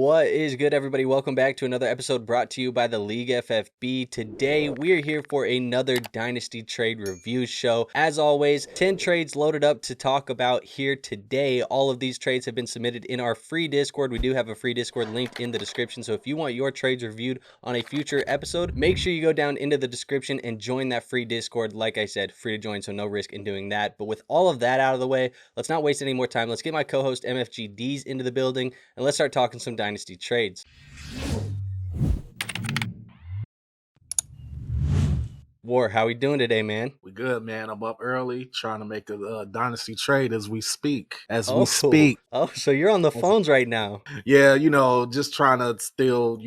What is good, everybody? Welcome back to another episode brought to you by the League FFB. Today, we're here for another Dynasty trade review show. As always, 10 trades loaded up to talk about here today. All of these trades have been submitted in our free Discord. We do have a free Discord linked in the description, so if you want your trades reviewed on a future episode, make sure you go down into the description and join that free Discord. Like I said, free to join, so no risk in doing that. But with all of that out of the way, let's not waste any more time. Let's get my co-host MFGDs into the building, and let's start talking some Dynasty trades. War, how we doing today, man? We good, man. I'm up early trying to make a Dynasty trade as we speak. Oh, so you're on the phones right now. Yeah, just trying to steal,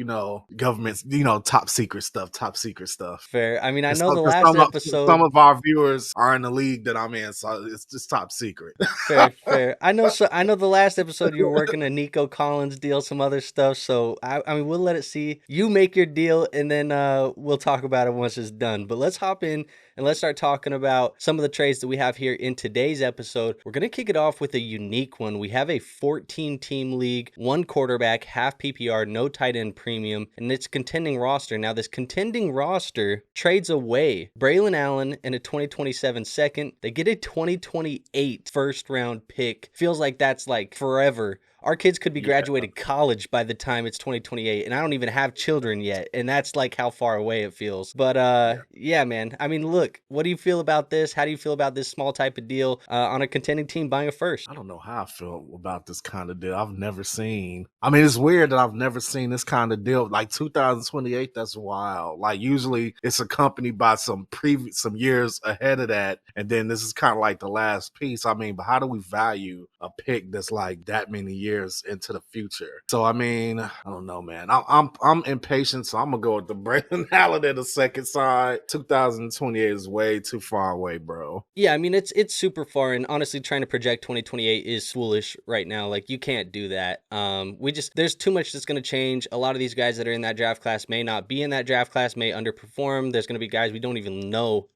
government's, top secret stuff. Fair. I mean, I know So- the 'cause last episode. Some of our viewers are in the league that I'm in, so it's just top secret. Fair. I know the last episode you were working a Nico Collins deal, some other stuff. So I mean, we'll let it see. You make your deal, and then we'll talk about it once it's done. But let's hop in and let's start talking about some of the trades that we have here in today's episode. We're going to kick it off with a unique one. We have a 14-team league, 1 quarterback, half PPR, no tight end premium, and it's contending roster. Now, this contending roster trades away Braelon Allen and a 2027 second. They get a 2028 first-round pick. Feels like that's like forever. Our kids could be graduating college by the time it's 2028, and I don't even have children yet, and that's like how far away it feels. But yeah, man. I mean, look, what do you feel about this? How do you feel about this small type of deal on a contending team buying a first? I don't know how I feel about this kind of deal. I've never seen. I mean, it's weird that I've never seen this kind of deal. Like 2028, that's wild. Like usually it's accompanied by some years ahead of that, and then this is kind of like the last piece. I mean, but how do we value a pick that's like that many years into the future? So I mean, I don't know, man. I'm impatient, so I'm gonna go with the Braelon Allen at the second side. 2028 is way too far away, bro. Yeah, I mean it's super far, and honestly, trying to project 2028 is foolish right now. Like you can't do that. There's too much that's gonna change. A lot of these guys that are in that draft class may not be in that draft class, may underperform. There's gonna be guys we don't even know,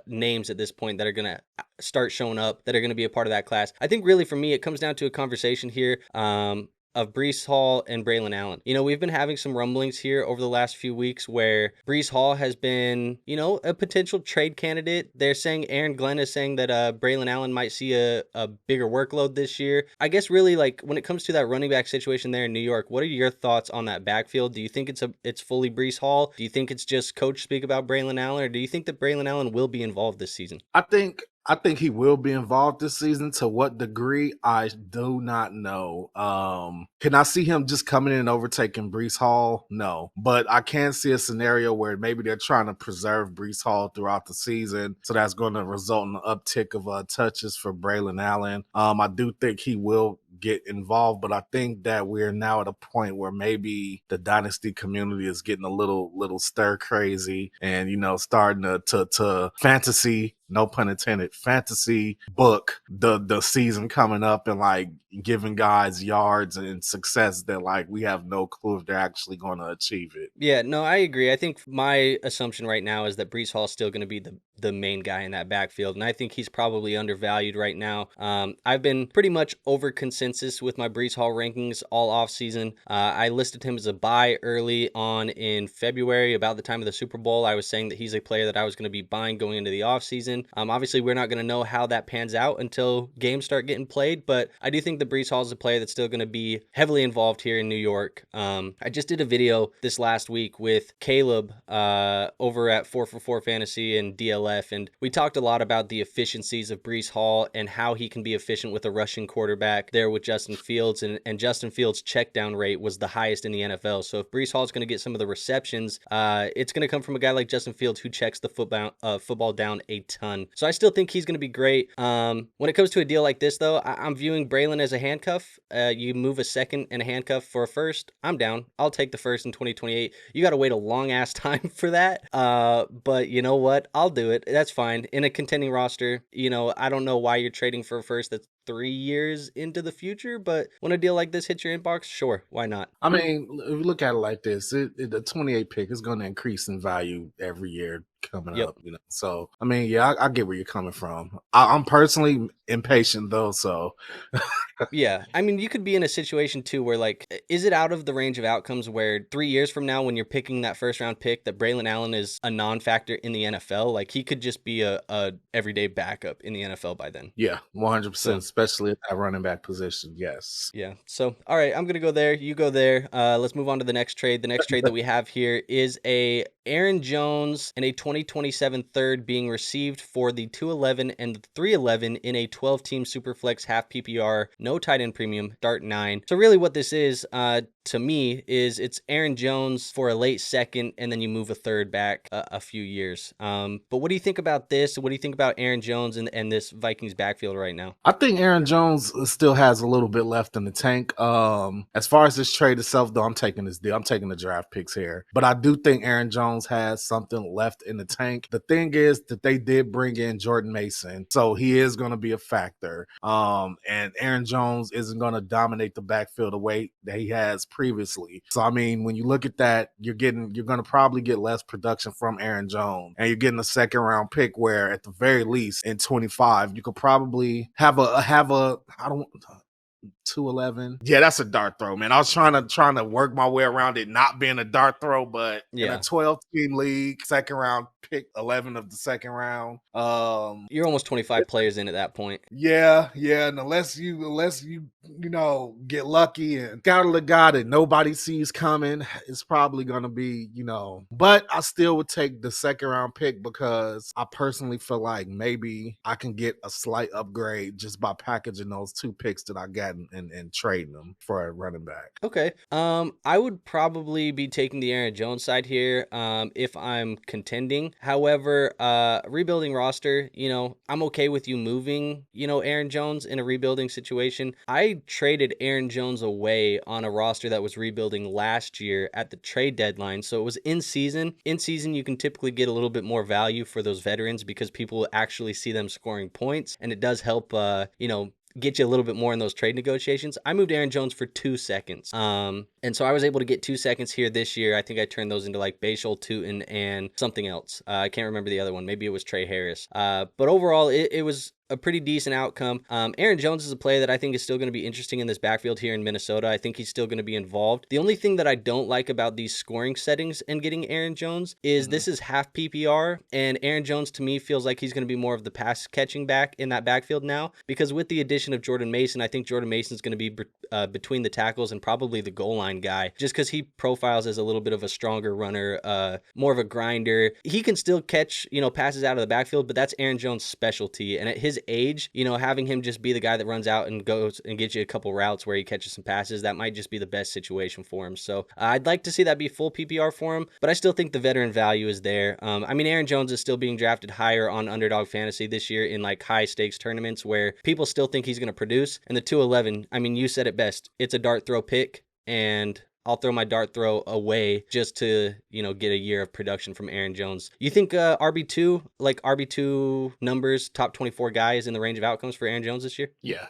names at this point that are gonna start showing up that are going to be a part of that class. I think really for me, it comes down to a conversation here of Breece Hall and Braelon Allen. We've been having some rumblings here over the last few weeks where Breece Hall has been, a potential trade candidate. They're saying Aaron Glenn is saying that Braelon Allen might see a bigger workload this year. I guess really like when it comes to that running back situation there in New York, what are your thoughts on that backfield? Do you think it's fully Breece Hall? Do you think it's just coach speak about Braelon Allen, or do you think that Braelon Allen will be involved this season? I think he will be involved this season. To what degree, I do not know. Can I see him just coming in and overtaking Breece Hall? No. But I can see a scenario where maybe they're trying to preserve Breece Hall throughout the season. So that's going to result in an uptick of touches for Braelon Allen. I do think he will get involved, but I think that we're now at a point where maybe the Dynasty community is getting a little stir crazy and, starting to fantasy, no pun intended, fantasy book the season coming up and like giving guys yards and success that like we have no clue if they're actually going to achieve it. Yeah, no, I agree. I think my assumption right now is that Breece Hall is still going to be the main guy in that backfield, and I think he's probably undervalued right now. I've been pretty much over consensus with my Breece Hall rankings all offseason. I listed him as a buy early on in February, about the time of the Super Bowl. I was saying that he's a player that I was going to be buying going into the offseason. Obviously, we're not going to know how that pans out until games start getting played, but I do think that Breece Hall is a player that's still going to be heavily involved here in New York. I just did a video this last week with Caleb over at 4for4 Fantasy and DLF, and we talked a lot about the efficiencies of Breece Hall and how he can be efficient with a rushing quarterback there with Justin Fields, and Justin Fields' check down rate was the highest in the NFL. So if Breece Hall is going to get some of the receptions, it's going to come from a guy like Justin Fields who checks the football down a ton. So I still think he's going to be great. When it comes to a deal like this, though, I'm viewing Braelon as a handcuff. You move a second and a handcuff for a first, I'm down. I'll take the first in 2028. You got to wait a long ass time for that. But you know what? I'll do it. That's fine. In a contending roster, I don't know why you're trading for a first 3 years into the future, but when a deal like this hits your inbox, sure, why not? I mean, if you look at it like this, the 28 pick is going to increase in value every year coming Yep. up, So, I mean, yeah, I get where you're coming from. I'm personally impatient though, so Yeah. I mean, you could be in a situation too where, like, is it out of the range of outcomes where 3 years from now, when you're picking that first round pick, that Braelon Allen is a non factor in the NFL? Like, he could just be a everyday backup in the NFL by then. yeah, 100%, So, especially at that running back position. Yes. yeah. So, all right, I'm going to go there. You go there. Let's move on to the next trade. The next trade that we have here is a Aaron Jones and a 2027 third being received for the 211 and the 311 in a 12-team Superflex half PPR, no tight end premium, Dart 9. So really what this is, to me, is it's Aaron Jones for a late second, and then you move a third back a few years. But what do you think about this? What do you think about Aaron Jones and this Vikings backfield right now? I think Aaron Jones still has a little bit left in the tank. As far as this trade itself, though, I'm taking this deal. I'm taking the draft picks here. But I do think Aaron Jones has something left in the tank. The thing is that they did bring in Jordan Mason, so he is going to be a factor. And Aaron Jones isn't going to dominate the backfield the way that he has previously. So, I mean, when you look at that, you're going to probably get less production from Aaron Jones. And you're getting a second round pick where, at the very least, in 25, you could probably have a I don't 211. Yeah, that's a dart throw, man. I was trying to work my way around it not being a dart throw, but in a 12-team league, second round pick, 11 of the second round. You're almost 25 players in at that point. Yeah, and unless you get lucky and scout the guy that nobody sees coming, it's probably gonna be, But I still would take the second round pick because I personally feel like maybe I can get a slight upgrade just by packaging those two picks that I got and trading them for a running back. Okay. I would probably be taking the Aaron Jones side here, if I'm contending. However, rebuilding roster, I'm okay with you moving, Aaron Jones in a rebuilding situation. I traded Aaron Jones away on a roster that was rebuilding last year at the trade deadline. So it was in season. In season, you can typically get a little bit more value for those veterans because people actually see them scoring points, and it does help, get you a little bit more in those trade negotiations. I moved Aaron Jones for 2 seconds. And so I was able to get 2 seconds here this year. I think I turned those into like Bashal, Tootin, and something else. I can't remember the other one. Maybe it was Trey Harris. But overall, it was a pretty decent outcome. Aaron Jones is a play that I think is still going to be interesting in this backfield here in Minnesota. I think he's still going to be involved. The only thing that I don't like about these scoring settings and getting Aaron Jones is this is half PPR, and Aaron Jones to me feels like he's going to be more of the pass catching back in that backfield now, because with the addition of Jordan Mason, I think Jordan Mason's going to be between the tackles and probably the goal line guy, just because he profiles as a little bit of a stronger runner, more of a grinder. He can still catch, passes out of the backfield, but that's Aaron Jones' specialty. And at his age, having him just be the guy that runs out and goes and gets you a couple routes where he catches some passes, that might just be the best situation for him. So I'd like to see that be full PPR for him, but I still think the veteran value is there. Aaron Jones is still being drafted higher on Underdog Fantasy this year in like high stakes tournaments where people still think he's going to produce. And the 211, you said it best. It's a dart throw pick, and I'll throw my dart throw away just to, get a year of production from Aaron Jones. You think RB2, like RB2 numbers, top 24 guy is in the range of outcomes for Aaron Jones this year? Yeah.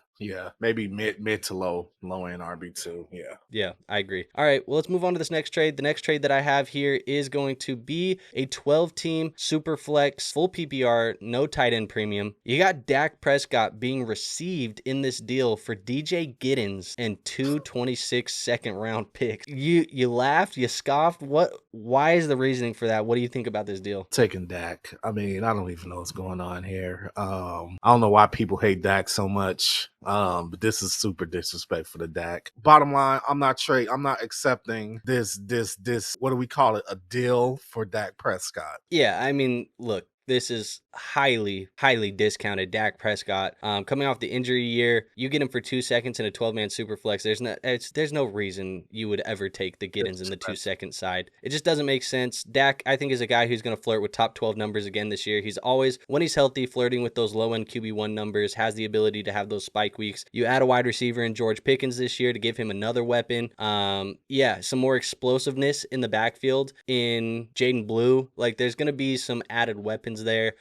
Maybe mid to low end RB2. Yeah, I agree. All right, well, let's move on to this next trade. The next trade that I have here is going to be a 12-team super flex, full PPR, no tight end premium. You got Dak Prescott being received in this deal for DJ Giddens and 226 second round picks. You laughed, you scoffed. Why is the reasoning for that? What do you think about this deal? Taking Dak. I don't even know what's going on here. I don't know why people hate Dak so much. But this is super disrespectful to Dak. Bottom line, I'm not accepting this, what do we call it? A deal for Dak Prescott. Yeah, look, this is highly, highly discounted Dak Prescott. Coming off the injury year, you get him for 2 seconds in a 12-man super flex. There's no reason you would ever take the Giddens in the 2 second side. It just doesn't make sense. Dak, I think, is a guy who's going to flirt with top 12 numbers again this year. He's always, when he's healthy, flirting with those low-end QB1 numbers, has the ability to have those spike weeks. You add a wide receiver in George Pickens this year to give him another weapon. Some more explosiveness in the backfield in Jaden Blue. Like, there's going to be some added weapons there.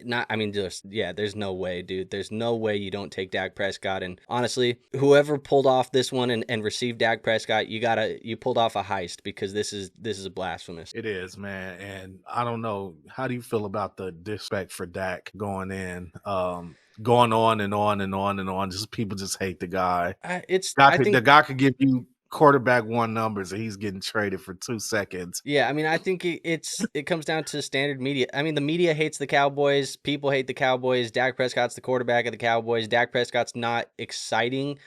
There's no way, dude. There's no way you don't take Dak Prescott. And honestly, whoever pulled off this one and received Dak Prescott, you pulled off a heist, because this is blasphemous. It is, man. And I don't know, how do you feel about the disrespect for Dak going in? Going on and on and on and on. Just people just hate the guy. The guy could give you quarterback one numbers and he's getting traded for 2 seconds. Yeah, I mean, I think it comes down to standard media. I mean, the media hates the Cowboys. People hate the Cowboys. Dak Prescott's the quarterback of the Cowboys. Dak Prescott's not exciting.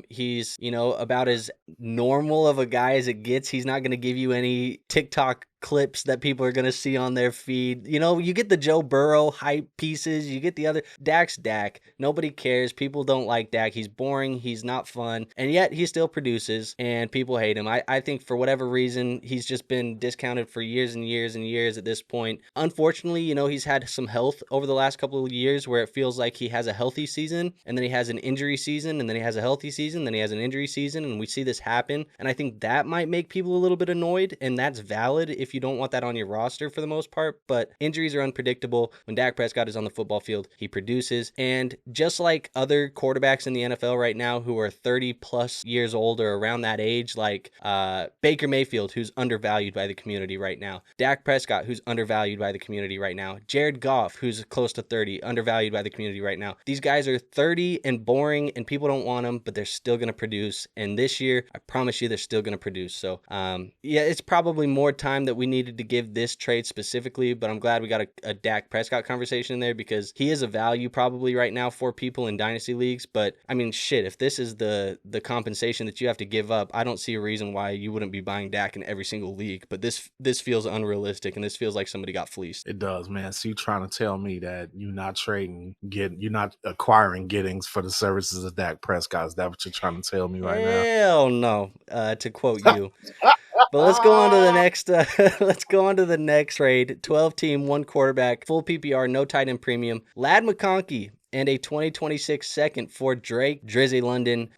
He's, about as normal of a guy as it gets. He's not going to give you any TikTok clips that people are going to see on their feed. You get the Joe Burrow hype pieces. You get the other. Dak's Dak. Nobody cares. People don't like Dak. He's boring. He's not fun. And yet he still produces, and people hate him. I think for whatever reason, he's just been discounted for years and years and years at this point. Unfortunately, he's had some health over the last couple of years where it feels like he has a healthy season, and then he has an injury season, and then he has a healthy season, then he has an injury season, and we see this happen. And I think that might make people a little bit annoyed, and that's valid if you don't want that on your roster for the most part. But injuries are unpredictable. When Dak Prescott is on the football field, he produces. And just like other quarterbacks in the NFL right now who are 30 plus years old or around that age, like Baker Mayfield, who's undervalued by the community right now, Dak Prescott, who's undervalued by the community right now, Jared Goff, who's close to 30, undervalued by the community right now. These guys are 30 and boring, and people don't want them, but they're still going to produce. And this year, I promise you, they're still going to produce. So it's probably more time that we needed to give this trade specifically, but I'm glad we got a Dak Prescott conversation in there, because he is a value probably right now for people in dynasty leagues. But I mean, shit, if this is the compensation that you have to give up, I don't see a reason why you wouldn't be buying Dak in every single league. But this feels unrealistic, and this feels like somebody got fleeced. It does, man. So you trying to tell me that you're not acquiring Giddings for the services of Dak Prescott? Is that what you're trying to tell me right now? Hell no, to quote you. But let's go on to the next. Let's go on to the next trade. 12-team, 1 quarterback, full PPR, no tight end premium. Ladd McConkey and a 2026 second for Drake Drizzy London.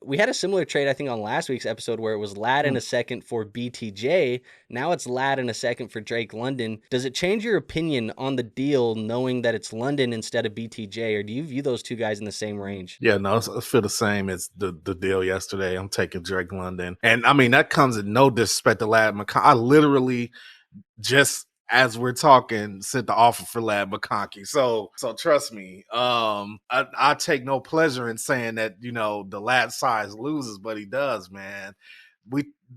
We had a similar trade, I think, on last week's episode where it was Ladd and a second for BTJ. Now it's Ladd and a second for Drake London. Does it change your opinion on the deal knowing that it's London instead of BTJ, or do you view those two guys in the same range? Yeah, no, I feel the same as the deal yesterday. I'm taking Drake London. And I mean, that comes at no disrespect to Ladd McConkey. I literally just, as we're talking, sent the offer for Ladd McConkey. So trust me, I take no pleasure in saying that, the Ladd size loses, but he does, man.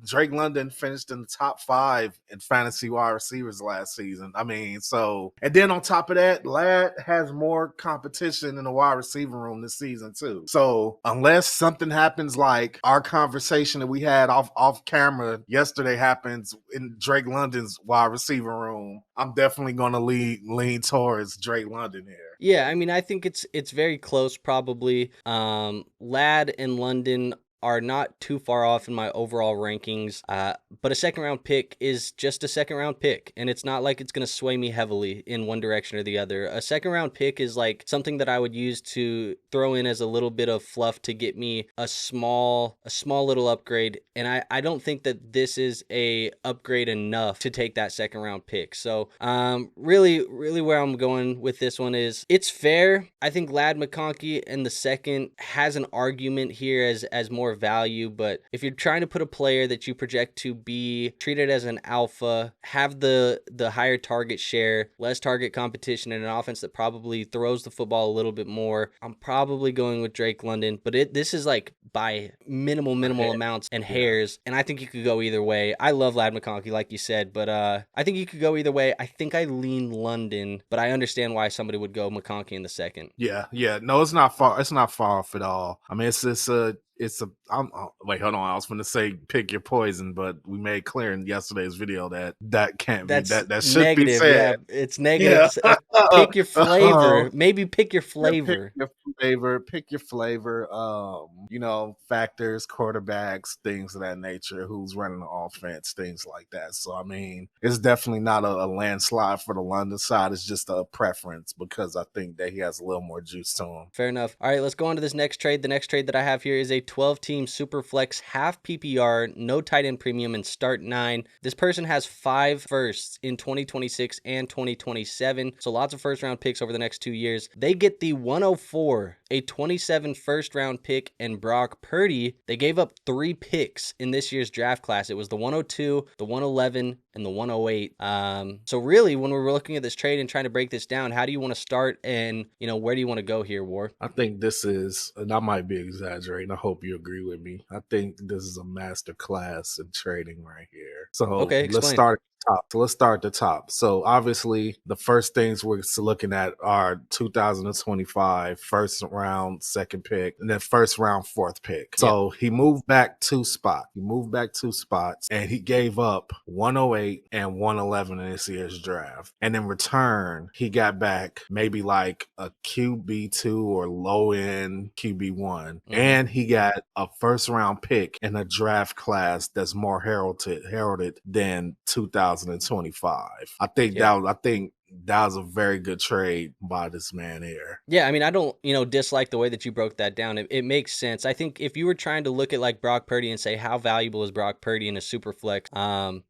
Drake London finished in the top 5 in fantasy wide receivers last season. I mean, and then on top of that, Ladd has more competition in the wide receiver room this season too. So unless something happens like our conversation that we had off camera yesterday happens in Drake London's wide receiver room, I'm definitely going to lean towards Drake London here. Yeah, I mean, I think it's very close probably. Ladd and London are not too far off in my overall rankings, but a second round pick is just a second round pick, and it's not like it's going to sway me heavily in one direction or the other. A second round pick is like something that I would use to throw in as a little bit of fluff to get me a small little upgrade, and I don't think that this is a upgrade enough to take that second round pick. So really where I'm going with this one is it's fair. I think Ladd McConkey in the second has an argument here as more value, but if you're trying to put a player that you project to be treated as an alpha, have the higher target share, less target competition, and an offense that probably throws the football a little bit more, I'm probably going with Drake London. But this is like by minimal amounts and hairs, and I think you could go either way. I love Ladd McConkey, like you said, but I think you could go either way. I think I lean London, but I understand why somebody would go McConkey in the second. Yeah. No, it's not far. It's not far off at all. I mean, wait, hold on. I was going to say pick your poison, but we made clear in yesterday's video that can't be. That should negative, be said. Yeah, it's negative. Yeah. Pick your flavor. Maybe pick your flavor. Pick your flavor. Factors, quarterbacks, things of that nature. Who's running the offense, things like that. So I mean, it's definitely not a landslide for the London side. It's just a preference because I think that he has a little more juice to him. Fair enough. All right, let's go on to this next trade. The next trade that I have here is a 12-team Superflex half PPR, no tight end premium, and start 9. This person has 5 firsts in 2026 and 2027. So a lot lots of first-round picks over the next 2 years. They get the 104, a 27 first-round pick, and Brock Purdy. They gave up 3 picks in this year's draft class. It was the 102, the 111, and the 108. So really, when we're looking at this trade and trying to break this down, how do you want to start, and where do you want to go here, War? I think this is, and I might be exaggerating, I hope you agree with me, I think this is a master class in trading right here. So Okay, let's explain. start top. So let's start at the top. So obviously the first things we're looking at are 2025 first round second pick, and then first round fourth pick. So he moved back 2 spots. And he gave up 108 and 111 in this year's draft. And in return, he got back maybe like a QB2 or low end QB1. And he got a first round pick in a draft class that's more heralded than 2025. I think that was a very good trade by this man here. Yeah, I mean, I don't, dislike the way that you broke that down. It makes sense. I think if you were trying to look at like Brock Purdy and say how valuable is Brock Purdy in a super flex,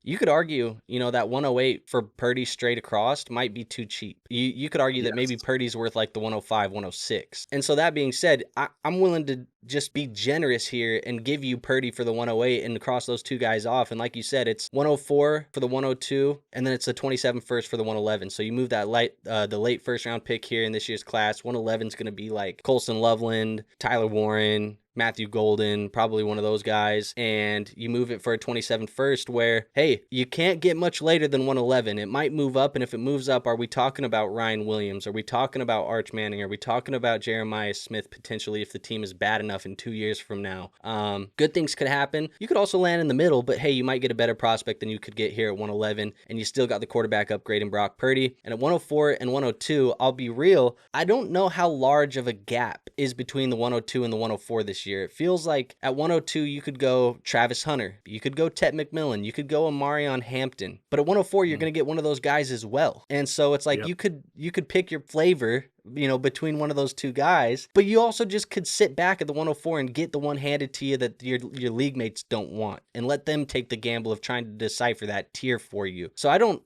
you could argue, that 108 for Purdy straight across might be too cheap. You could argue that maybe Purdy's worth like the 105, 106. And so that being said, I'm willing to just be generous here and give you Purdy for the 108 and cross those 2 guys off. And like you said, it's 104 for the 102, and then it's the 27 first for the 111. So you move that the late first round pick here in this year's class. 111 is going to be like Colston, Loveland, Tyler Warren, Matthew Golden, probably one of those guys, and you move it for a 27 first where, hey, you can't get much later than 111. It might move up, and if it moves up, are we talking about Ryan Williams? Are we talking about Arch Manning? Are we talking about Jeremiah Smith potentially if the team is bad enough in 2 years from now? Good things could happen. You could also land in the middle, but hey, you might get a better prospect than you could get here at 111, and you still got the quarterback upgrade in Brock Purdy. And at 104 and 102, I'll be real, I don't know how large of a gap is between the 102 and the 104 this year. It feels like at 102, you could go Travis Hunter, you could go Tet McMillan, you could go Amarion Hampton, but at 104, you're going to get one of those guys as well. And so it's like you could pick your flavor, between one of those 2 guys, but you also just could sit back at the 104 and get the one handed to you that your league mates don't want, and let them take the gamble of trying to decipher that tier for you. So I don't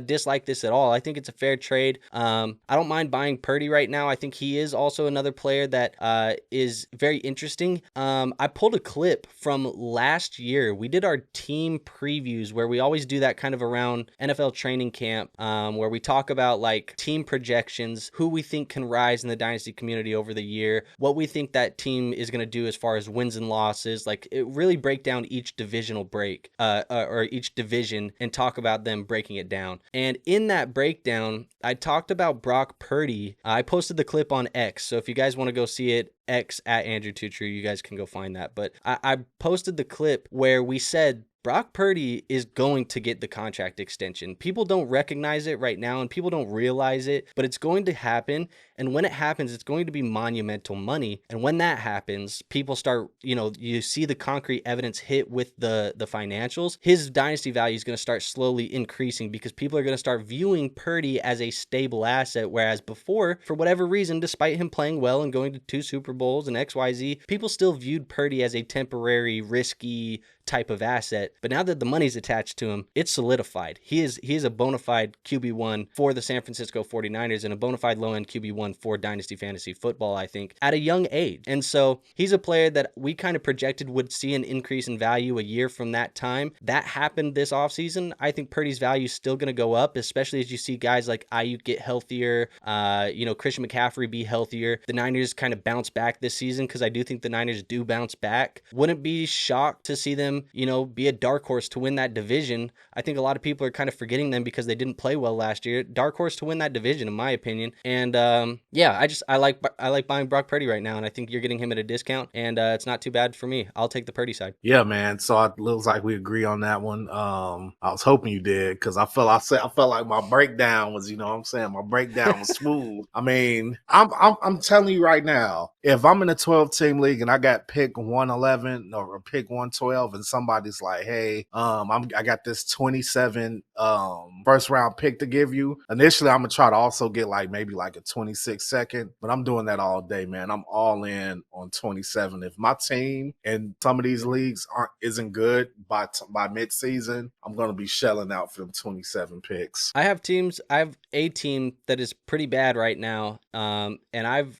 dislike this at all. I think it's a fair trade. I don't mind buying Purdy right now. I think he is also another player that is very interesting. I pulled a clip from last year. We did our team previews where we always do that kind of around NFL training camp, where we talk about like team projections, who we think can rise in the Dynasty community over the year, what we think that team is going to do as far as wins and losses. Like, it really break down each divisional break or each division and talk about them breaking it down. And in that breakdown, I talked about Brock Purdy. I posted the clip on X, so if you guys want to go see it, X at Andrew Tutru, you guys can go find that. But I posted the clip where we said Brock Purdy is going to get the contract extension. People don't recognize it right now, and people don't realize it, but it's going to happen. And when it happens, it's going to be monumental money. And when that happens, people start, you see the concrete evidence hit with the financials. His dynasty value is going to start slowly increasing because people are going to start viewing Purdy as a stable asset. Whereas before, for whatever reason, despite him playing well and going to 2 Super Bowls and XYZ, people still viewed Purdy as a temporary, risky type of asset. But now that the money's attached to him, it's solidified. He is a bona fide QB1 for the San Francisco 49ers and a bona fide low-end QB1 for Dynasty Fantasy Football, I think, at a young age. And so he's a player that we kind of projected would see an increase in value a year from that time. That happened this offseason. I think Purdy's value is still going to go up, especially as you see guys like Ayuk get healthier, Christian McCaffrey be healthier. The Niners kind of bounce back this season because I do think the Niners do bounce back. Wouldn't be shocked to see them, be a dark horse to win that division. I think a lot of people are kind of forgetting them because they didn't play well last year. Dark horse to win that division, in my opinion. And I like buying Brock Purdy right now, and I think you're getting him at a discount, and it's not too bad for me. I'll take the Purdy side. Yeah, man. So it looks like we agree on that one. I was hoping you did because I felt like my breakdown was, my breakdown was smooth. I mean, I'm telling you right now, if I'm in a 12-team league and I got pick 111 or pick 112, and somebody's like, hey, I got this 27 first round pick to give you. Initially, I'm gonna try to also get like maybe like a 26 second, but I'm doing that all day, man. I'm all in on 27. If my team in some of these leagues isn't good by midseason, I'm gonna be shelling out for them 27 picks. I have a team that is pretty bad right now. And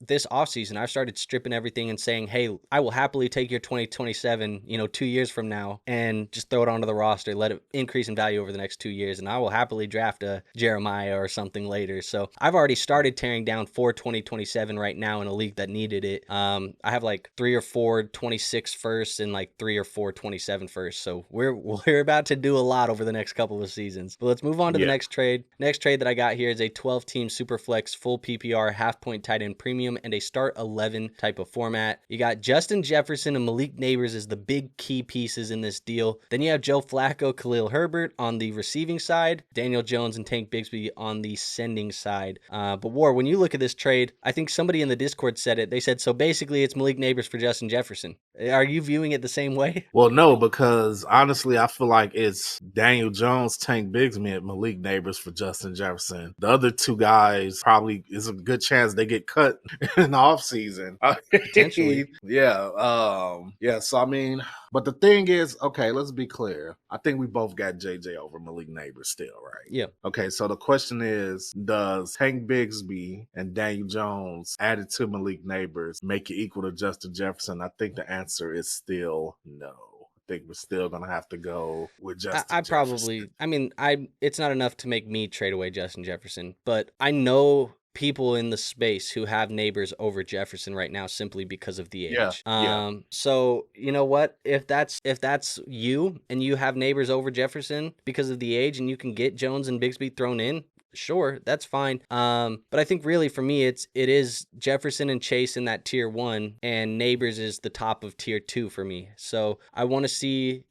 this offseason, I've started stripping everything and saying, hey, I will happily take your 2027, 2 years from now, and just throw it onto the roster, let it increase in value over the next 2 years. And I will happily draft a Jeremiah or something later. So I've already started tearing down 2027 right now in a league that needed it. I have like 3 or 4 26 firsts and like 3 or 4 27 firsts. So we're about to do a lot over the next couple of seasons. But let's move on to the next trade. Next trade that I got here is a 12-team Superflex full PPR half-point tight end premium and a start 11 type of format. You got Justin Jefferson and Malik Nabers as the big key pieces in this deal. Then you have Joe Flacco, Khalil Herbert on the receiving side, Daniel Jones and Tank Bigsby on the sending side. But War, when you look at this trade, I think somebody in the Discord said it. They said, so basically it's Malik Nabers for Justin Jefferson. Are you viewing it the same way? Well, no, because honestly, I feel like it's Daniel Jones, Tank Bigsby, and Malik Nabers for Justin Jefferson. The other two guys probably is a good chance they get cut in the offseason. Potentially. Yeah. So, I mean, but the thing is, okay, let's be clear. I think we both got JJ over Malik Nabers still, right? Yeah. Okay, so the question is, does Tank Bigsby and Daniel Jones added to Malik Nabers make it equal to Justin Jefferson? I think the answer is still no. I think we're still gonna have to go with Justin Jefferson. It's not enough to make me trade away Justin Jefferson, but I know people in the space who have Nabers over Jefferson right now simply because of the age. So you know what? If that's you and you have Nabers over Jefferson because of the age and you can get Jones and Bigsby thrown in, sure, that's fine. But I think really for me, it is Jefferson and Chase in that tier 1, and Nabers is the top of tier 2 for me. So I want to see,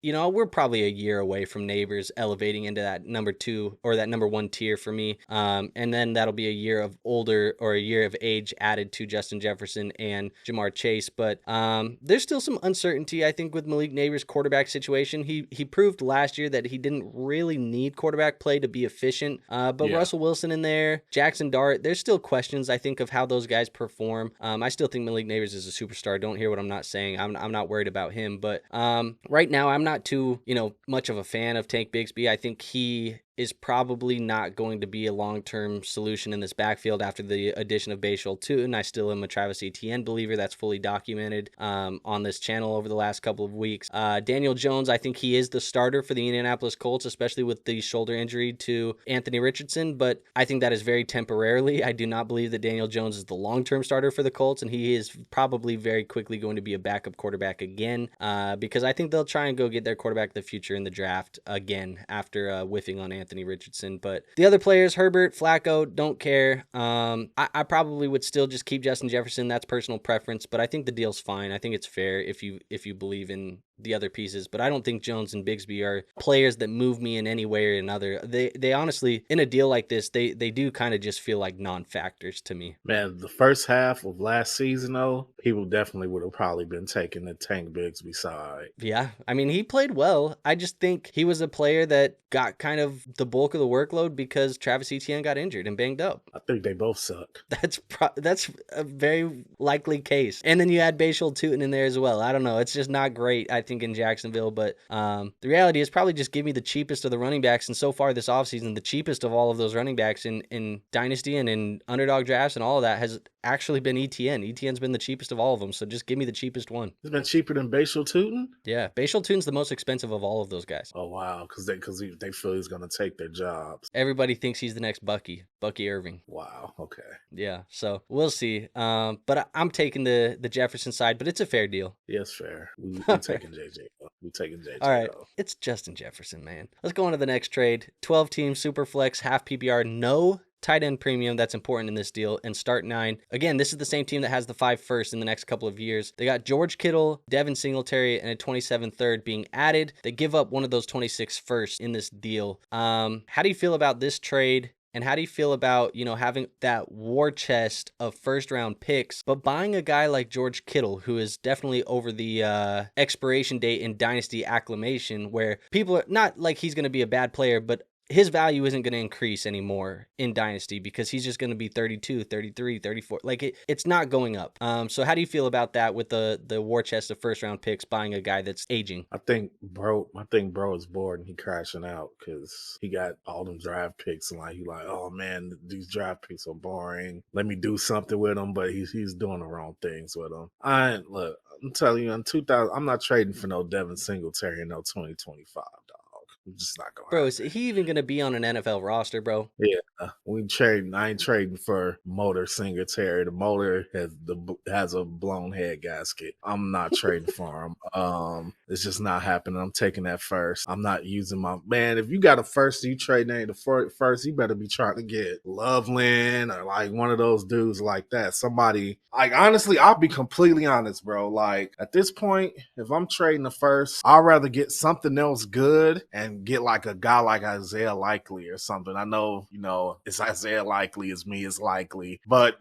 we're probably a year away from Nabers elevating into that number 2 or that number 1 tier for me. And then that'll be a year of age added to Justin Jefferson and Ja'Marr Chase. But there's still some uncertainty, I think, with Malik Nabers' quarterback situation. He proved last year that he didn't really need quarterback play to be efficient. But Russell Wilson in there, Jaxon Dart, there's still questions, I think, of how those guys perform. I still think Malik Nabers is a superstar. Don't hear what I'm not saying. I'm not worried about him. But right now, I'm not too, much of a fan of Tank Bigsby. I think he is probably not going to be a long-term solution in this backfield after the addition of Braelon too. And I still am a Travis Etienne believer. That's fully documented on this channel over the last couple of weeks. Daniel Jones, I think he is the starter for the Indianapolis Colts, especially with the shoulder injury to Anthony Richardson. But I think that is very temporarily. I do not believe that Daniel Jones is the long-term starter for the Colts, and he is probably very quickly going to be a backup quarterback again because I think they'll try and go get their quarterback of the future in the draft again after whiffing on Anthony Richardson. But the other players, Herbert, Flacco, don't care. I probably would still just keep Justin Jefferson. That's personal preference, but I think the deal's fine. I think it's fair if you believe in the other pieces, but I don't think Jones and Bigsby are players that move me in any way or another. They honestly, in a deal like this, they do kind of just feel like non-factors to me. Man, the first half of last season, though, people definitely would have probably been taking the Tank Bigsby side. Yeah, I mean, he played well. I just think he was a player that got kind of the bulk of the workload because Travis Etienne got injured and banged up. I think they both suck. That's a very likely case. And then you add Braelon Tootin in there as well. I don't know. It's just not great, I think, in Jacksonville. But the reality is probably just give me the cheapest of the running backs. And so far this offseason, the cheapest of all of those running backs in Dynasty and in underdog drafts and all of that has actually been Etienne. Etienne's been the cheapest of all of them. So just give me the cheapest one. It's been cheaper than Braelon Tootin? Yeah. Braelon Tootin's the most expensive of all of those guys. Oh, wow. Because they feel he's going to take their jobs. Everybody thinks he's the next Bucky Irving. Wow. Okay. Yeah. So we'll see. But I'm taking the Jefferson side, but it's a fair deal. Yes, fair. We're taking JJ. We're taking JJ. All right. It's Justin Jefferson, man. Let's go on to the next trade. 12-team Superflex, half PPR, no tight end premium. That's important in this deal. And start 9. Again, this is the same team that has the 5 first in the next couple of years. They got George Kittle, Devin Singletary, and a 27 third being added. They give up one of those 26 first in this deal. How do you feel about this trade? And how do you feel about, having that war chest of first-round picks, but buying a guy like George Kittle, who is definitely over the expiration date in Dynasty acclamation, where people are not like he's going to be a bad player, but his value isn't going to increase anymore in Dynasty because he's just going to be 32, 33, 34. Like it's not going up. So how do you feel about that with the war chest of first round picks buying a guy that's aging? I think bro is bored and he crashing out because he got all them draft picks and he like, oh man, these draft picks are boring. Let me do something with them, but he's doing the wrong things with them. I'm telling you, in 2000, I'm not trading for no Devin Singletary in no 2025, dog. I'm just not gonna Bro, is happen. he even going to be on an NFL roster, bro? Yeah, I ain't trading for Motor Singletary. The Motor has a blown head gasket. I'm not trading for him. It's just not happening. I'm taking that first. I'm not using my man. If you got a first, you trade name the first. You better be trying to get Loveland or one of those dudes like that. Somebody honestly, I'll be completely honest, bro. At this point, if I'm trading the first, I'd rather get something else good and get a guy like Isaiah Likely or something. I know, it's Isaiah Likely, it's me, it's likely. But,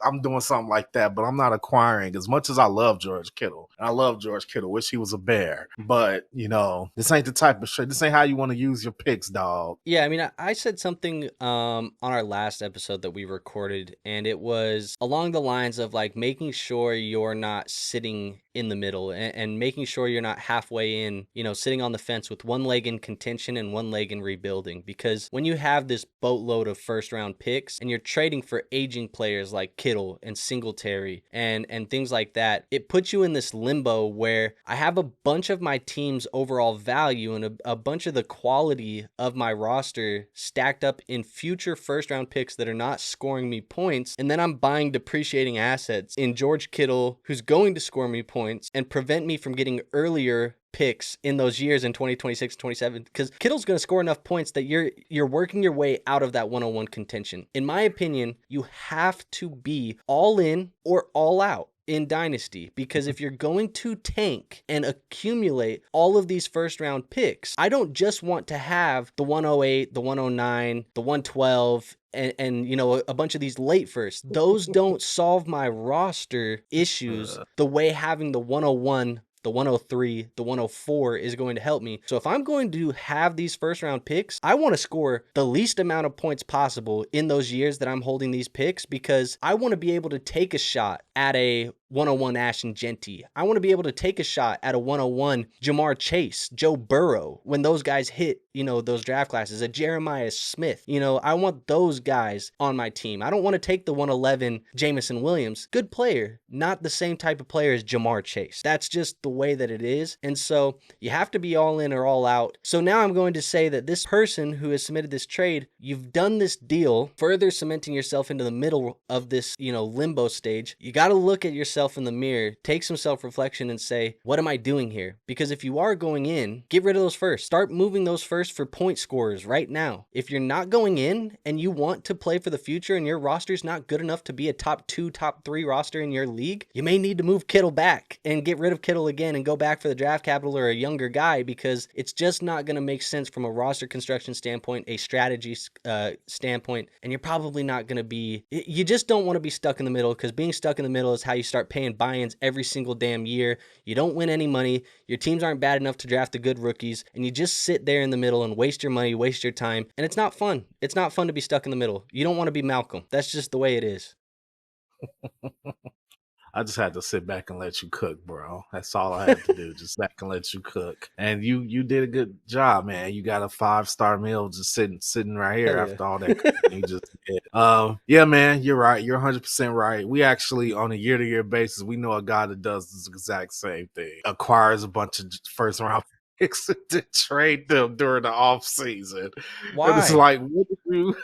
I'm doing something like that, but I'm not acquiring as much as I love George Kittle. And I love George Kittle. Wish he was a Bear. But, this ain't the type of shit. This ain't how you want to use your picks, dog. Yeah, I mean, I said something on our last episode that we recorded, and it was along the lines of making sure you're not sitting in the middle and making sure you're not halfway in, sitting on the fence with one leg in contention and one leg in rebuilding. Because when you have this boatload of first round picks and you're trading for aging players like Kittle and Singletary and things like that, it puts you in this limbo where I have a bunch of my team's overall value and a bunch of the quality of my roster stacked up in future first round picks that are not scoring me points. And then I'm buying depreciating assets in George Kittle, who's going to score me points and prevent me from getting earlier picks in those years in 2026 and 27, because Kittle's going to score enough points that you're working your way out of that 101 contention. In my opinion, you have to be all in or all out in Dynasty, because if you're going to tank and accumulate all of these first round picks, I don't just want to have the 108, the 109, the 112, and a bunch of these late firsts. Those don't solve my roster issues the way having the 101, the 103, the 104 is going to help me. So if I'm going to have these first round picks, I want to score the least amount of points possible in those years that I'm holding these picks, because I want to be able to take a shot at a 101 Ashton Genty. I want to be able to take a shot at a 101 Jahmyr Chase, Joe Burrow, when those guys hit, those draft classes, a Jeremiah Smith. I want those guys on my team. I don't want to take the 111 Jameson Williams. Good player, not the same type of player as Jahmyr Chase. That's just the way that it is. And so you have to be all in or all out. So now I'm going to say that this person who has submitted this trade, you've done this deal, further cementing yourself into the middle of this, limbo stage. You got to look at yourself in the mirror, take some self-reflection and say, what am I doing here? Because if you are going in, get rid of those first. Start moving those first for point scorers right now. If you're not going in and you want to play for the future and your roster's not good enough to be a top 2, top 3 roster in your league, you may need to move Kittle back and get rid of Kittle again and go back for the draft capital or a younger guy, because it's just not going to make sense from a roster construction standpoint, a strategy standpoint, and you're probably not going to be, you just don't want to be stuck in the middle, because being stuck in the middle is how you start paying buy-ins every single damn year. You don't win any money, your teams aren't bad enough to draft the good rookies, and you just sit there in the middle and waste your money, waste your time, and it's not fun. It's not fun to be stuck in the middle. You don't want to be Malcolm. That's just the way it is. I just had to sit back and let you cook, bro. That's all I had to do. Just sit back and let you cook. And you did a good job, man. You got a 5-star meal just sitting right here after all that cooking you just did. Yeah, man, you're right. You're 100% right. We actually, on a year-to-year basis, we know a guy that does this exact same thing. Acquires a bunch of first-round picks to trade them during the off season. Why? And it's what did you...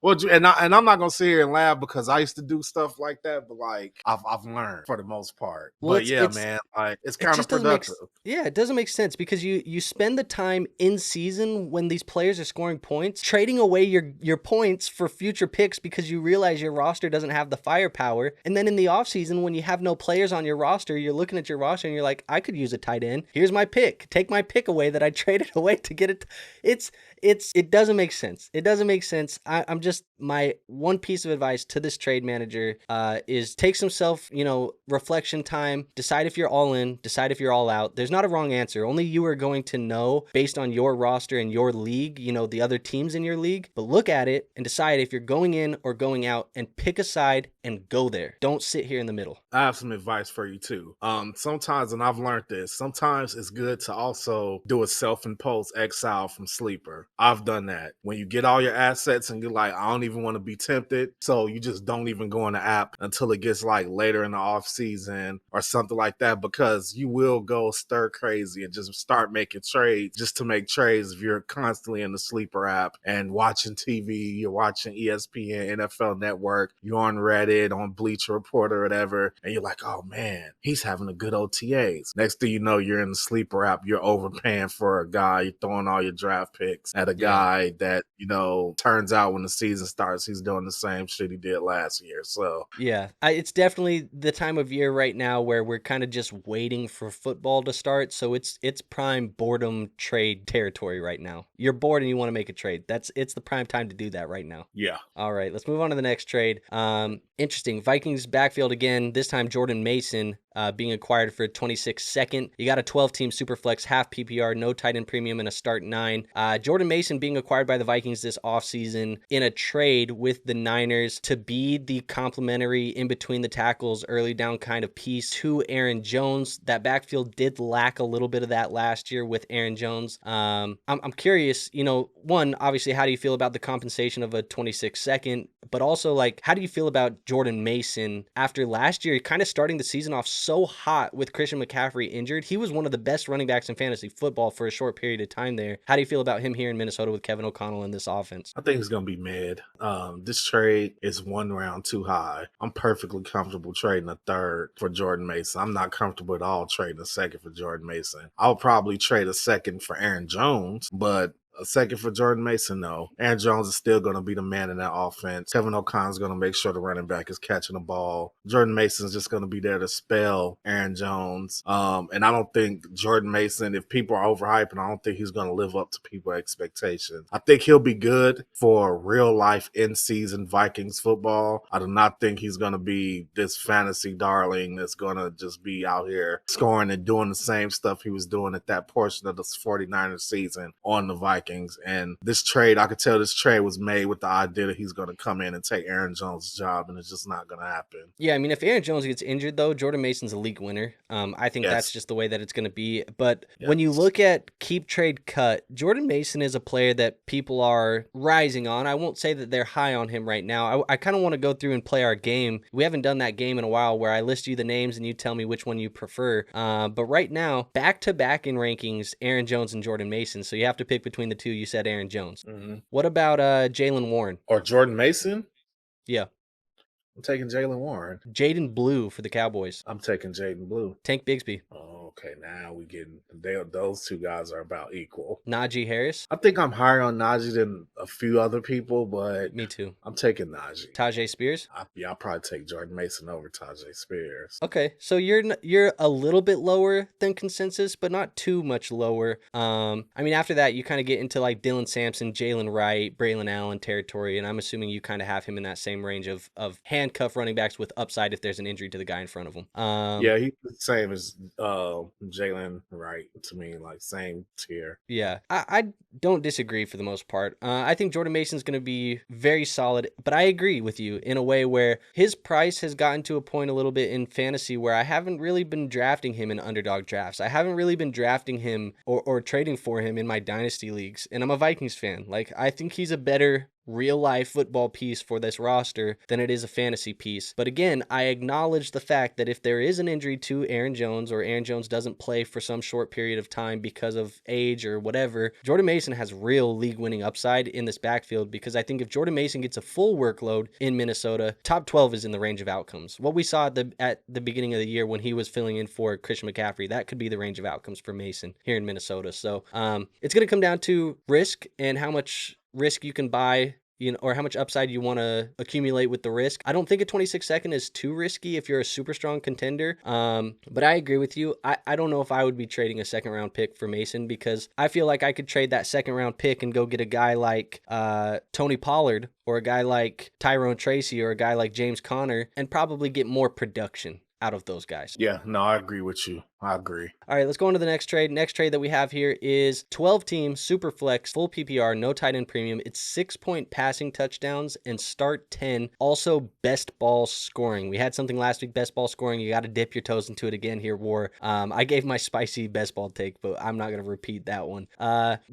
Well, and I'm not gonna sit here and laugh because I used to do stuff like that, but I've learned for the most part. Well, but yeah, man, it's kind of productive. It doesn't make sense, because you spend the time in season when these players are scoring points, trading away your points for future picks because you realize your roster doesn't have the firepower, and then in the offseason when you have no players on your roster, you're looking at your roster and you're like, I could use a tight end. Here's my pick. Take my pick away that I traded away to get it. It doesn't make sense. It doesn't make sense. I'm just, my one piece of advice to this trade manager is take some reflection time, decide if you're all in, decide if you're all out. There's not a wrong answer. Only you are going to know based on your roster and your league, the other teams in your league. But look at it and decide if you're going in or going out, and pick a side and go there. Don't sit here in the middle. I have some advice for you too. Sometimes, and I've learned this, sometimes it's good to also do a self-imposed exile from sleeper. I've done that. When you get all your assets and you're like, I don't even want to be tempted, so you just don't even go in the app until it gets like later in the off season or something like that, because you will go stir crazy and just start making trades just to make trades if you're constantly in the sleeper app and watching TV, you're watching ESPN, NFL Network, you're on Reddit, on Bleacher Report or whatever, and you're like, oh man, he's having a good OTAs. Next thing you know, you're in the sleeper app, you're overpaying for a guy, you're throwing all your draft picks at a guy that, turns out when the season starts, he's doing the same shit he did last year. So yeah, it's definitely the time of year right now where we're kind of just waiting for football to start. So it's prime boredom trade territory right now. You're bored and you want to make a trade. It's the prime time to do that right now. Yeah. All right, let's move on to the next trade. Interesting. Vikings backfield again, this time Jordan Mason being acquired for 26 second. You got a 12-team Superflex, half PPR, no tight end premium, and a start 9. Jordan Mason being acquired by the Vikings this offseason in a trade with the Niners to be the complementary in between the tackles, early down kind of piece to Aaron Jones. That backfield did lack a little bit of that last year with Aaron Jones. I'm curious, one, obviously, how do you feel about the compensation of a 26 second? But also, like, how do you feel about Jordan Mason after last year kind of starting the season off so hot with Christian McCaffrey injured? He was one of the best running backs in fantasy football for a short period of time there. How do you feel about him here in Minnesota with Kevin O'Connell in this offense? I think it's going to be mid. This trade is one round too high. I'm perfectly comfortable trading a third for Jordan Mason. I'm not comfortable at all trading a second for Jordan Mason. I'll probably trade a second for Aaron Jones, but a second for Jordan Mason, no. Aaron Jones is still going to be the man in that offense. Kevin O'Connell's going to make sure the running back is catching the ball. Jordan Mason's just going to be there to spell Aaron Jones. And I don't think Jordan Mason, if people are overhyping, I don't think he's going to live up to people's expectations. I think he'll be good for real life in-season Vikings football. I do not think he's going to be this fantasy darling that's going to just be out here scoring and doing the same stuff he was doing at that portion of the 49ers season on the Vikings. And this trade, I could tell this trade was made with the idea that he's going to come in and take Aaron Jones' job, and it's just not going to happen. Yeah, I mean, if Aaron Jones gets injured, though, Jordan Mason's a league winner. I think that's just the way that it's going to be. But when you look at keep, trade, cut, Jordan Mason is a player that people are rising on. I won't say that they're high on him right now. I kind of want to go through and play our game. We haven't done that game in a while where I list you the names and you tell me which one you prefer. But right now, back-to-back in rankings, Aaron Jones and Jordan Mason. So you have to pick between the two. You said Aaron Jones. Mm-hmm. What about Jaylen Warren? Or Jordan Mason? Yeah. I'm taking Jaylen Warren. Jaden Blue for the Cowboys. I'm taking Jaden Blue. Tank Bigsby. Oh, okay. Now we getting those two guys are about equal. Najee Harris. I think I'm higher on Najee than a few other people, but me too. I'm taking Najee. Tajay Spears. I'll probably take Jordan Mason over Tajay Spears. Okay, so you're a little bit lower than consensus, but not too much lower. I mean, after that, you kind of get into like Dylan Sampson, Jalen Wright, Braelon Allen territory, and I'm assuming you kind of have him in that same range of handcuff running backs with upside if there's an injury to the guy in front of him. Yeah, he's the same as Jalen Wright to me, like same tier. Yeah, I don't disagree for the most part. I think Jordan Mason's going to be very solid, but I agree with you in a way where his price has gotten to a point a little bit in fantasy where I haven't really been drafting him in underdog drafts. I haven't really been drafting him or trading for him in my dynasty leagues, and I'm a Vikings fan. Like, I think he's a better real life football piece for this roster than it is a fantasy piece. But again, I acknowledge the fact that if there is an injury to Aaron Jones or Aaron Jones doesn't play for some short period of time because of age or whatever, Jordan Mason has real league winning upside in this backfield, because I think if Jordan Mason gets a full workload in Minnesota, top 12 is in the range of outcomes. What we saw at the beginning of the year when he was filling in for Christian McCaffrey, that could be the range of outcomes for Mason here in Minnesota. So it's going to come down to risk and how much risk you can buy or how much upside you want to accumulate with the risk. I don't think a 26 second is too risky if you're a super strong contender. But I agree with you. I don't know if I would be trading a second round pick for Mason, because I feel like I could trade that second round pick and go get a guy like Tony Pollard, or a guy like Tyrone Tracy, or a guy like James Conner, and probably get more production out of those guys. Yeah, no, I agree with you. I agree. All right, let's go on to the next trade. Next trade that we have here is 12-team super flex, full PPR, no tight end premium. It's 6-point passing touchdowns and start 10. Also best ball scoring. We had something last week, best ball scoring. You got to dip your toes into it again here, War. I gave my spicy best ball take, but I'm not going to repeat that one.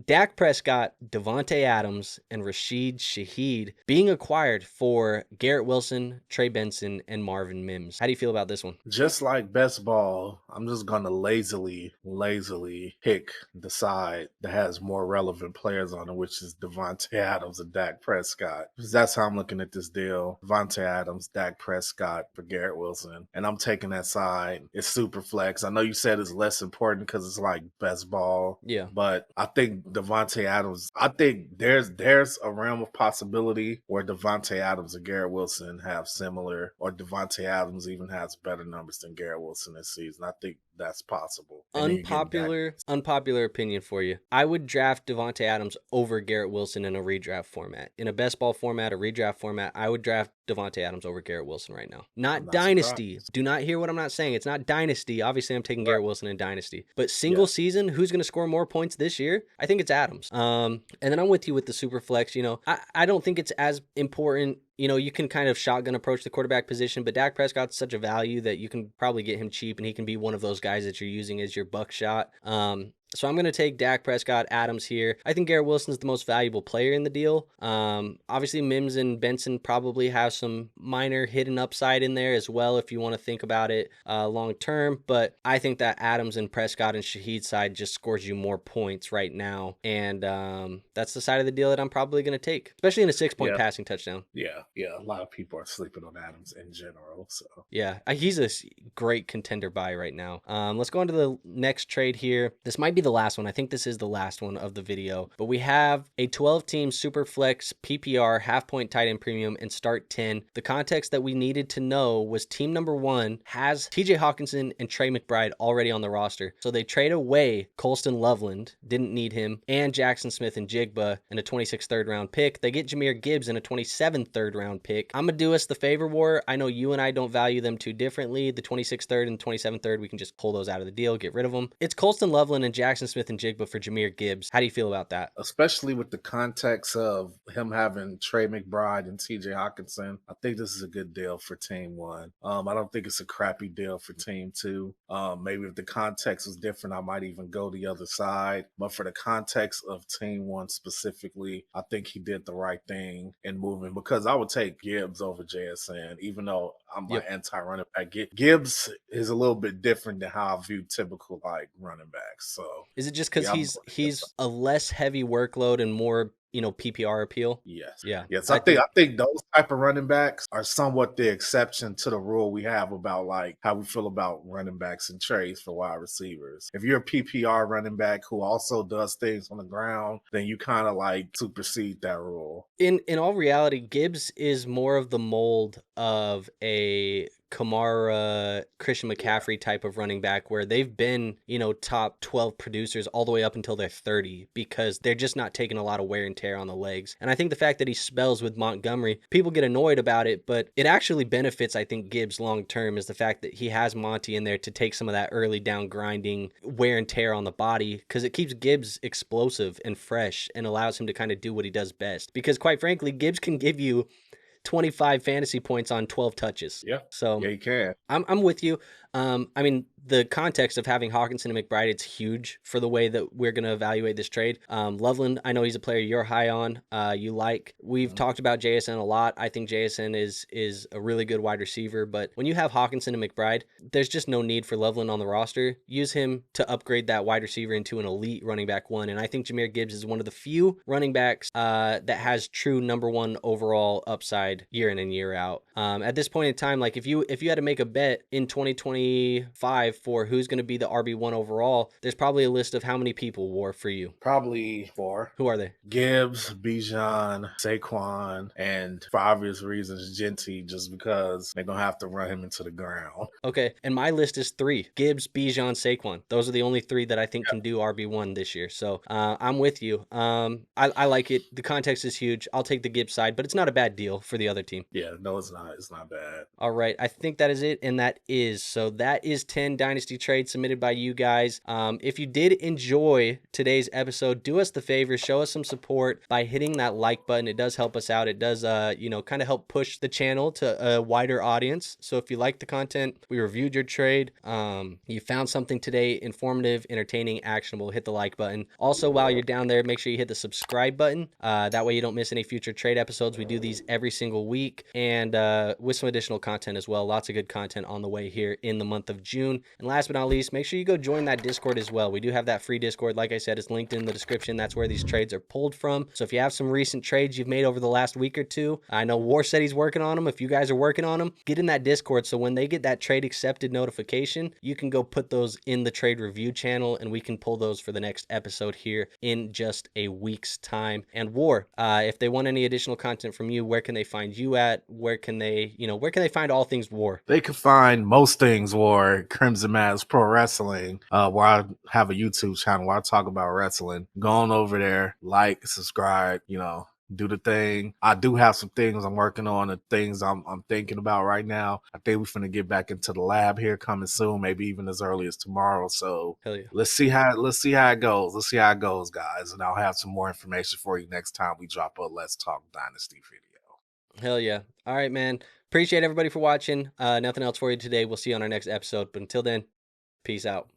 Dak Prescott, Davante Adams, and Rashid Shaheed being acquired for Garrett Wilson, Trey Benson, and Marvin Mims. How do you feel about this one? Just like best ball, I'm just going to lazily pick the side that has more relevant players on it, which is Davante Adams and Dak Prescott. That's how I'm looking at this deal. Davante Adams, Dak Prescott for Garrett Wilson. And I'm taking that side. It's super flex. I know you said it's less important because it's like best ball. Yeah. But I think Davante Adams, I think there's a realm of possibility where Davante Adams and Garrett Wilson have similar, or Davante Adams even has better numbers than Garrett Wilson this season. I think that's possible. Unpopular opinion for you. I would draft Davante Adams over Garrett Wilson in a redraft format. In a best ball format, a redraft format, I would draft Davante Adams over Garrett Wilson right now. Not Dynasty. Surprised. Do not hear what I'm not saying. It's not Dynasty. Obviously, I'm taking Garrett Wilson in Dynasty. But single season, who's going to score more points this year? I think it's Adams. And then I'm with you with the super flex. I don't think it's as important. You can kind of shotgun approach the quarterback position, but Dak Prescott's such a value that you can probably get him cheap, and he can be one of those guys that you're using as your buckshot. So I'm going to take Dak Prescott, Adams here. I think Garrett Wilson's the most valuable player in the deal. Obviously, Mims and Benson probably have some minor hidden upside in there as well if you want to think about it long term. But I think that Adams and Prescott and Shaheed side just scores you more points right now. And that's the side of the deal that I'm probably going to take, especially in a 6-point passing touchdown. Yeah. A lot of people are sleeping on Adams in general. So yeah, he's a great contender buy right now. Let's go on to the next trade here. This might be the last one. I think this is the last one of the video, but we have a 12-team super flex PPR half-point tight end premium and start 10. The context that we needed to know was team number 1 has TJ Hawkinson and Trey McBride already on the roster. So they trade away Colston Loveland, didn't need him, and Jaxon Smith-Njigba in a 26th third-round pick. They get Jahmyr Gibbs in a 27th third-round pick. I'm going to do us the favor, War. I know you and I don't value them too differently. The 26th third and 27th third, we can just pull those out of the deal, get rid of them. It's Colston Loveland and Jaxon Smith-Njigba for Jahmyr Gibbs. How do you feel about that? Especially with the context of him having Trey McBride and TJ Hawkinson, I think this is a good deal for team 1. I don't think it's a crappy deal for team 2. Maybe if the context was different, I might even go the other side. But for the context of team 1 specifically, I think he did the right thing in moving, because I would take Gibbs over JSN, even though I'm an anti-running back. Gibbs is a little bit different than how I view typical running backs. So is it just because he's a less heavy workload and more PPR appeal? Yes. Yeah. Yes. I think those type of running backs are somewhat the exception to the rule we have about how we feel about running backs and trades for wide receivers. If you're a PPR running back who also does things on the ground, then you kind of supersede that rule. In all reality, Gibbs is more of the mold of a Kamara, Christian McCaffrey type of running back, where they've been, top 12 producers all the way up until they're 30, because they're just not taking a lot of wear and tear on the legs. And I think the fact that he spells with Montgomery, people get annoyed about it, but it actually benefits, I think, Gibbs long term, is the fact that he has Monty in there to take some of that early down grinding wear and tear on the body, because it keeps Gibbs explosive and fresh and allows him to kind of do what he does best. Because quite frankly, Gibbs can give you 25 fantasy points on 12 touches. Yeah. So yeah, you can. I'm with you. The context of having Hawkinson and McBride, it's huge for the way that we're going to evaluate this trade. Loveland, I know he's a player you're high on, you like. We've talked about JSN a lot. I think JSN is a really good wide receiver, but when you have Hawkinson and McBride, there's just no need for Loveland on the roster. Use him to upgrade that wide receiver into an elite running back 1, and I think Jahmyr Gibbs is one of the few running backs that has true number 1 overall upside year in and year out. At this point in time, if you had to make a bet in 2020 2025 for who's going to be the RB1 overall, there's probably a list of how many people War for you. Probably 4. Who are they? Gibbs, Bijan, Saquon, and for obvious reasons, Genty, just because they're going to have to run him into the ground. Okay, and my list is 3. Gibbs, Bijan, Saquon. Those are the only 3 that I think can do RB1 this year. So I'm with you. I like it. The context is huge. I'll take the Gibbs side, but it's not a bad deal for the other team. Yeah, no, it's not. It's not bad. All right, I think that is it, and that is 10 Dynasty trades submitted by you guys. If you did enjoy today's episode, do us the favor, show us some support by hitting that like button. It does help us out. It does, kind of help push the channel to a wider audience. So if you like the content, we reviewed your trade, you found something today informative, entertaining, actionable, hit the like button. Also, while you're down there, make sure you hit the subscribe button. That way you don't miss any future trade episodes. We do these every single week, and with some additional content as well. Lots of good content on the way here in the month of June. And last but not least, make sure you go join that Discord as well. We do have that free Discord. Like I said, it's linked in the description. That's where these trades are pulled from. So if you have some recent trades you've made over the last week or two, I know War said he's working on them. If you guys are working on them, get in that Discord so when they get that trade accepted notification, you can go put those in the trade review channel and we can pull those for the next episode here in just a week's time. And War, if they want any additional content from you, where can they find you at? Where can they find all things War? They can find most things War, Crimson Mass Pro Wrestling, where I have a YouTube channel where I talk about wrestling. Go on over there, like, subscribe, do the thing. I do have some things I'm working on, the things I'm thinking about right now. I think we're finna get back into the lab here coming soon, maybe even as early as tomorrow. So Hell yeah. let's see how it goes. Let's see how it goes, guys. And I'll have some more information for you next time we drop a Let's Talk Dynasty video. Hell yeah. All right, man. Appreciate everybody for watching. Nothing else for you today. We'll see you on our next episode. But until then, peace out.